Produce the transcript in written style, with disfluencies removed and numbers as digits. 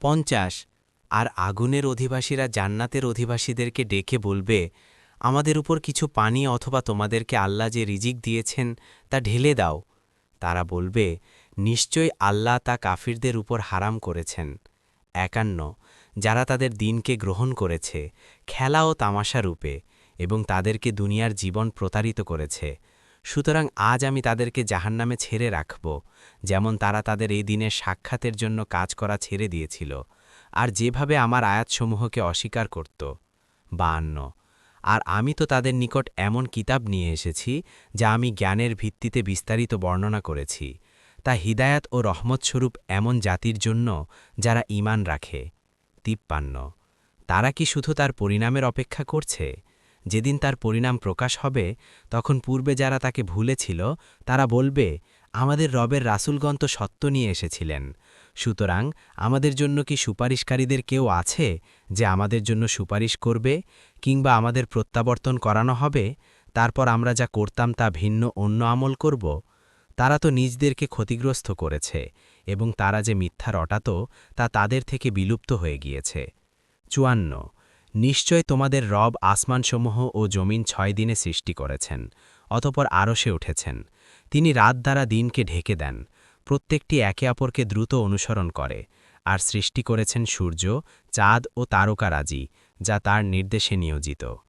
50। আর আগুনের অধিবাসীরা জান্নাতের অধিবাসীদেরকে ডেকে বলবে, আমাদের উপর কিছু পানি অথবা তোমাদেরকে আল্লাহ যে রিজিক দিয়েছেন তা ঢেলে দাও। তারা বলবে, নিশ্চয়ই আল্লাহ তা কাফিরদের উপর হারাম করেছেন। 51। যারা তাদের দিনকে গ্রহণ করেছে খেলা ও তামাশা রূপে এবং তাদেরকে দুনিয়ার জীবন প্রতারিত করেছে, সুতরাং আজ আমি তাদেরকে জাহান্নামে ছেড়ে রাখব, যেমন তারা তাদের এই দিনের সাক্ষাতের জন্য কাজ করা ছেড়ে দিয়েছিল আর যেভাবে আমার আয়াতসমূহকে অস্বীকার করত। 52। আর আমি তো তাদের নিকট এমন কিতাব নিয়ে এসেছি যা আমি জ্ঞানের ভিত্তিতে বিস্তারিত বর্ণনা করেছি, তা হিদায়াত ও রহমতস্বরূপ এমন জাতির জন্য যারা ঈমান রাখে। 53। তারা কি শুধু তার পরিণামের অপেক্ষা করছে? যেদিন তার পরিণাম প্রকাশ হবে তখন পূর্বে যারা তাকে ভুলেছিল তারা বলবে, আমাদের রবের রাসূলগণ তো সত্য নিয়ে এসেছিলেন, সুতরাং আমাদের জন্য কি সুপারিশকারীদের কেউ আছে যে আমাদের জন্য সুপারিশ করবে, কিংবা আমাদের প্রত্যাবর্তন করানো হবে, তারপর আমরা যা করতাম তা ভিন্ন অন্য আমল করব? তারা তো নিজদেরকে ক্ষতিগ্রস্ত করেছে এবং তারা যে মিথ্যা রটাত তা তাদের থেকে বিলুপ্ত হয়ে গিয়েছে। 54। নিশ্চয় তোমাদের রব আসমানসমূহ ও জমিন 6 দিনে সৃষ্টি করেছেন, অতপর আরশে উঠেছেন। তিনি রাত দ্বারা দিনকে ঢেকে দেন, প্রত্যেকটি একে অপরকে দ্রুত অনুসরণ করে, আর সৃষ্টি করেছেন সূর্য, চাঁদ ও তারকারাজি, যা তার নির্দেশে নিয়োজিত।